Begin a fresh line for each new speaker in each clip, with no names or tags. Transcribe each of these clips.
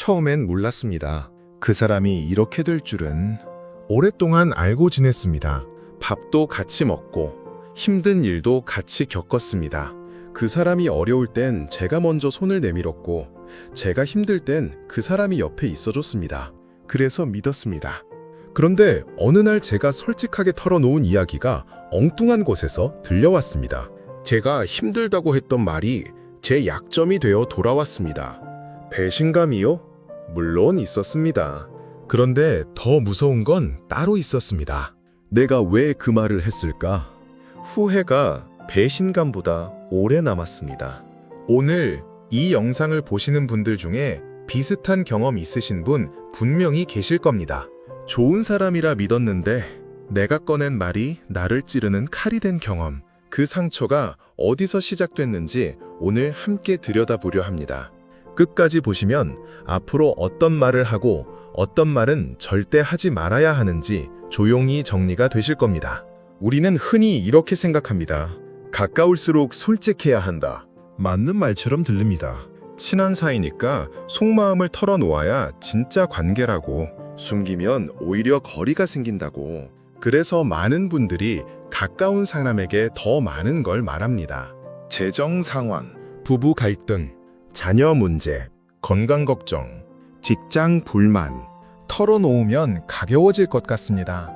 처음엔 몰랐습니다. 그 사람이 이렇게 될 줄은. 오랫동안 알고 지냈습니다. 밥도 같이 먹고 힘든 일도 같이 겪었습니다. 그 사람이 어려울 땐 제가 먼저 손을 내밀었고 제가 힘들 땐 그 사람이 옆에 있어줬습니다. 그래서 믿었습니다. 그런데 어느 날 제가 솔직하게 털어놓은 이야기가 엉뚱한 곳에서 들려왔습니다. 제가 힘들다고 했던 말이 제 약점이 되어 돌아왔습니다. 배신감이요? 물론 있었습니다. 그런데 더 무서운 건 따로 있었습니다. 내가 왜 그 말을 했을까? 후회가 배신감보다 오래 남았습니다. 오늘 이 영상을 보시는 분들 중에 비슷한 경험 있으신 분 분명히 계실 겁니다. 좋은 사람이라 믿었는데 내가 꺼낸 말이 나를 찌르는 칼이 된 경험. 그 상처가 어디서 시작됐는지 오늘 함께 들여다보려 합니다. 끝까지 보시면 앞으로 어떤 말을 하고 어떤 말은 절대 하지 말아야 하는지 조용히 정리가 되실 겁니다. 우리는 흔히 이렇게 생각합니다. 가까울수록 솔직해야 한다. 맞는 말처럼 들립니다. 친한 사이니까 속마음을 털어놓아야 진짜 관계라고. 숨기면 오히려 거리가 생긴다고. 그래서 많은 분들이 가까운 사람에게 더 많은 걸 말합니다. 재정 상황, 부부 갈등, 자녀 문제, 건강 걱정, 직장 불만. 털어놓으면 가벼워질 것 같습니다.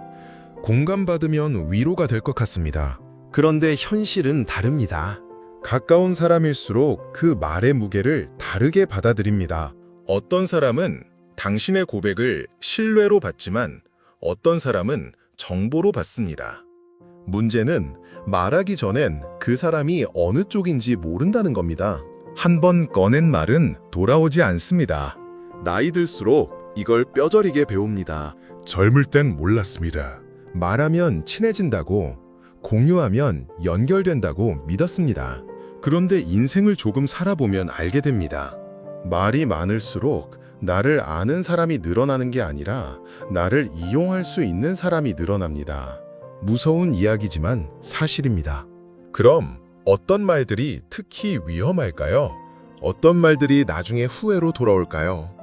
공감받으면 위로가 될 것 같습니다. 그런데 현실은 다릅니다. 가까운 사람일수록 그 말의 무게를 다르게 받아들입니다. 어떤 사람은 당신의 고백을 신뢰로 받지만 어떤 사람은 정보로 받습니다. 문제는 말하기 전엔 그 사람이 어느 쪽인지 모른다는 겁니다. 한 번 꺼낸 말은 돌아오지 않습니다. 나이 들수록 이걸 뼈저리게 배웁니다. 젊을 땐 몰랐습니다. 말하면 친해진다고, 공유하면 연결된다고 믿었습니다. 그런데 인생을 조금 살아보면 알게 됩니다. 말이 많을수록 나를 아는 사람이 늘어나는 게 아니라 나를 이용할 수 있는 사람이 늘어납니다. 무서운 이야기지만 사실입니다. 그럼 어떤 말들이 특히 위험할까요? 어떤 말들이 나중에 후회로 돌아올까요?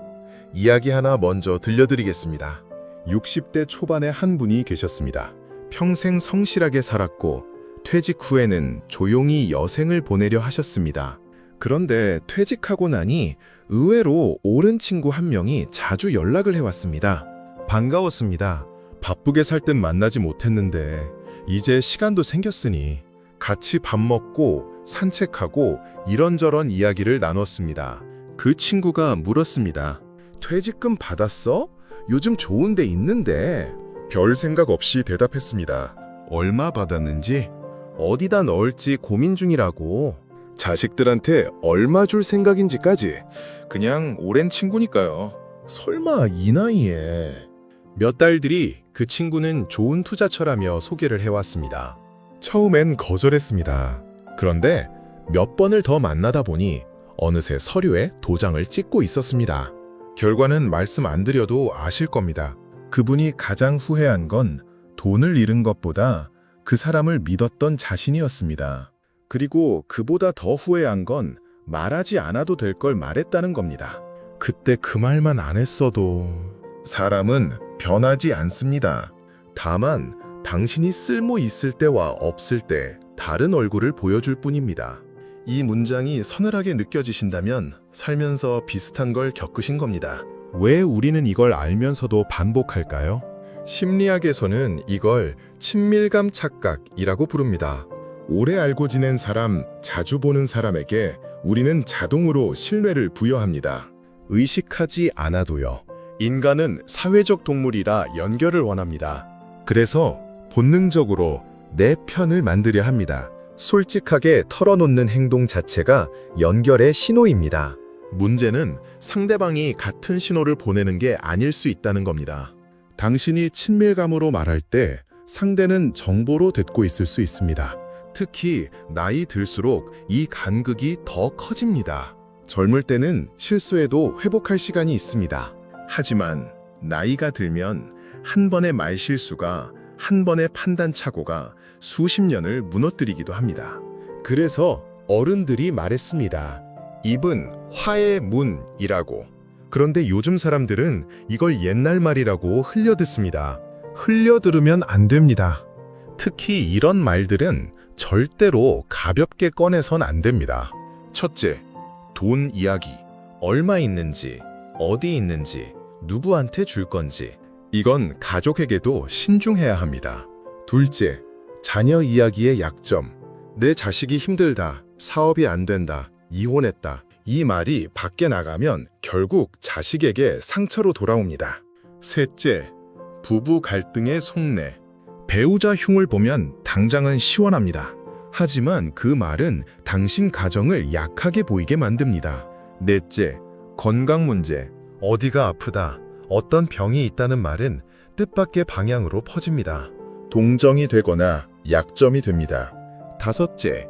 이야기 하나 먼저 들려드리겠습니다. 60대 초반의 한 분이 계셨습니다. 평생 성실하게 살았고 퇴직 후에는 조용히 여생을 보내려 하셨습니다. 그런데 퇴직하고 나니 의외로 오랜 친구 한 명이 자주 연락을 해왔습니다. 반가웠습니다. 바쁘게 살 땐 만나지 못했는데 이제 시간도 생겼으니 같이 밥 먹고 산책하고 이런저런 이야기를 나눴습니다. 그 친구가 물었습니다. 퇴직금 받았어? 요즘 좋은 데 있는데. 별 생각 없이 대답했습니다. 얼마 받았는지? 어디다 넣을지 고민 중이라고. 자식들한테 얼마 줄 생각인지까지. 그냥 오랜 친구니까요. 설마 이 나이에. 몇 달 뒤 그 친구는 좋은 투자처라며 소개를 해왔습니다. 처음엔 거절했습니다. 그런데 몇 번을 더 만나다 보니 어느새 서류에 도장을 찍고 있었습니다. 결과는 말씀 안 드려도 아실 겁니다. 그분이 가장 후회한 건 돈을 잃은 것보다 그 사람을 믿었던 자신이었습니다. 그리고 그보다 더 후회한 건 말하지 않아도 될 걸 말했다는 겁니다. 그때 그 말만 안 했어도. 사람은 변하지 않습니다. 다만 당신이 쓸모 있을 때와 없을 때 다른 얼굴을 보여줄 뿐입니다. 이 문장이 서늘하게 느껴지신다면 살면서 비슷한 걸 겪으신 겁니다. 왜 우리는 이걸 알면서도 반복할까요? 심리학에서는 이걸 친밀감 착각이라고 부릅니다. 오래 알고 지낸 사람, 자주 보는 사람에게 우리는 자동으로 신뢰를 부여합니다. 의식하지 않아도요. 인간은 사회적 동물이라 연결을 원합니다. 그래서 본능적으로 내 편을 만들려 합니다. 솔직하게 털어놓는 행동 자체가 연결의 신호입니다. 문제는 상대방이 같은 신호를 보내는 게 아닐 수 있다는 겁니다. 당신이 친밀감으로 말할 때 상대는 정보로 듣고 있을 수 있습니다. 특히 나이 들수록 이 간극이 더 커집니다. 젊을 때는 실수해도 회복할 시간이 있습니다. 하지만 나이가 들면 한 번의 말실수가, 한 번의 판단착오가 수십 년을 무너뜨리기도 합니다. 그래서 어른들이 말했습니다. 입은 화의 문이라고. 그런데 요즘 사람들은 이걸 옛날 말이라고 흘려듣습니다. 흘려들으면 안 됩니다. 특히 이런 말들은 절대로 가볍게 꺼내선 안 됩니다. 첫째, 돈 이야기. 얼마 있는지, 어디 있는지, 누구한테 줄 건지. 이건 가족에게도 신중해야 합니다. 둘째, 자녀 이야기의 약점. 내 자식이 힘들다, 사업이 안 된다, 이혼했다. 이 말이 밖에 나가면 결국 자식에게 상처로 돌아옵니다. 셋째, 부부 갈등의 속내. 배우자 흉을 보면 당장은 시원합니다. 하지만 그 말은 당신 가정을 약하게 보이게 만듭니다. 넷째, 건강 문제. 어디가 아프다, 어떤 병이 있다는 말은 뜻밖의 방향으로 퍼집니다. 동정이 되거나 약점이 됩니다. 다섯째,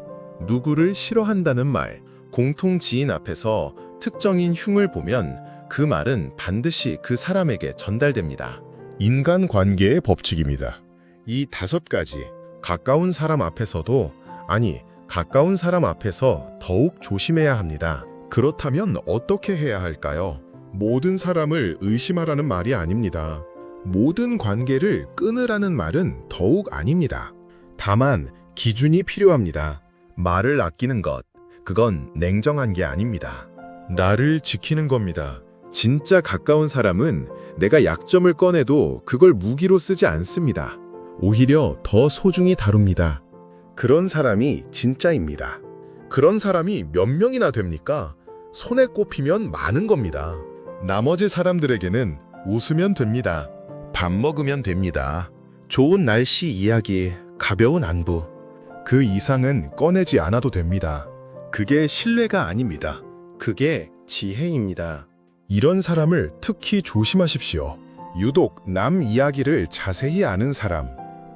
누구를 싫어한다는 말. 공통 지인 앞에서 특정인 흉을 보면 그 말은 반드시 그 사람에게 전달됩니다. 인간관계의 법칙입니다. 이 5가지, 가까운 사람 앞에서도, 아니, 가까운 사람 앞에서 더욱 조심해야 합니다. 그렇다면 어떻게 해야 할까요? 모든 사람을 의심하라는 말이 아닙니다. 모든 관계를 끊으라는 말은 더욱 아닙니다. 다만 기준이 필요합니다. 말을 아끼는 것, 그건 냉정한 게 아닙니다. 나를 지키는 겁니다. 진짜 가까운 사람은 내가 약점을 꺼내도 그걸 무기로 쓰지 않습니다. 오히려 더 소중히 다룹니다. 그런 사람이 진짜입니다. 그런 사람이 몇 명이나 됩니까? 손에 꼽히면 많은 겁니다. 나머지 사람들에게는 웃으면 됩니다. 밥 먹으면 됩니다. 좋은 날씨 이야기, 가벼운 안부. 그 이상은 꺼내지 않아도 됩니다. 그게 신뢰가 아닙니다. 그게 지혜입니다. 이런 사람을 특히 조심하십시오. 유독 남 이야기를 자세히 아는 사람,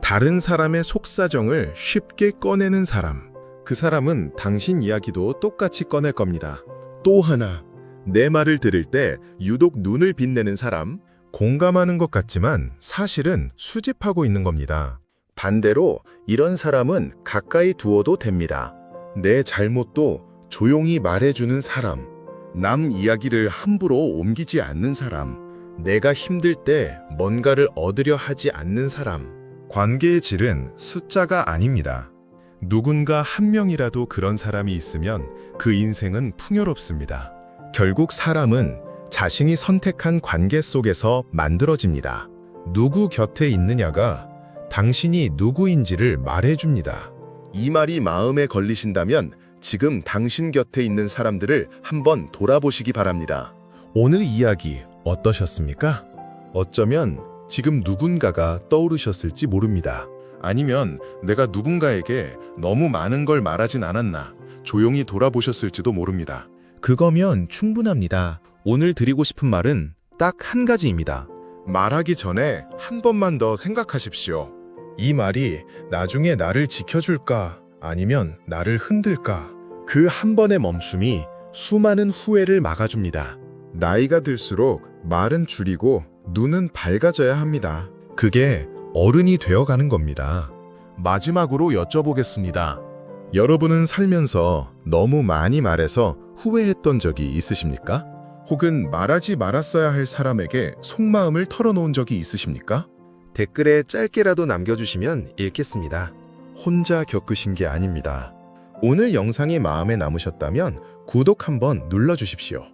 다른 사람의 속사정을 쉽게 꺼내는 사람. 그 사람은 당신 이야기도 똑같이 꺼낼 겁니다. 또 하나, 내 말을 들을 때 유독 눈을 빛내는 사람, 공감하는 것 같지만 사실은 수집하고 있는 겁니다. 반대로 이런 사람은 가까이 두어도 됩니다. 내 잘못도 조용히 말해주는 사람, 남 이야기를 함부로 옮기지 않는 사람, 내가 힘들 때 뭔가를 얻으려 하지 않는 사람. 관계의 질은 숫자가 아닙니다. 누군가 한 명이라도 그런 사람이 있으면 그 인생은 풍요롭습니다. 결국 사람은 자신이 선택한 관계 속에서 만들어집니다. 누구 곁에 있느냐가 당신이 누구인지를 말해줍니다. 이 말이 마음에 걸리신다면 지금 당신 곁에 있는 사람들을 한번 돌아보시기 바랍니다. 오늘 이야기 어떠셨습니까? 어쩌면 지금 누군가가 떠오르셨을지 모릅니다. 아니면 내가 누군가에게 너무 많은 걸 말하진 않았나 조용히 돌아보셨을지도 모릅니다. 그거면 충분합니다. 오늘 드리고 싶은 말은 딱 한 가지입니다. 말하기 전에 한 번만 더 생각하십시오. 이 말이 나중에 나를 지켜줄까 아니면 나를 흔들까? 그 한 번의 멈춤이 수많은 후회를 막아줍니다. 나이가 들수록 말은 줄이고 눈은 밝아져야 합니다. 그게 어른이 되어가는 겁니다. 마지막으로 여쭤보겠습니다. 여러분은 살면서 너무 많이 말해서 후회했던 적이 있으십니까? 혹은 말하지 말았어야 할 사람에게 속마음을 털어놓은 적이 있으십니까? 댓글에 짧게라도 남겨주시면 읽겠습니다. 혼자 겪으신 게 아닙니다. 오늘 영상이 마음에 남으셨다면 구독 한번 눌러주십시오.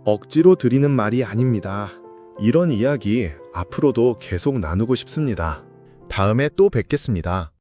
억지로 드리는 말이 아닙니다. 이런 이야기 앞으로도 계속 나누고 싶습니다. 다음에 또 뵙겠습니다.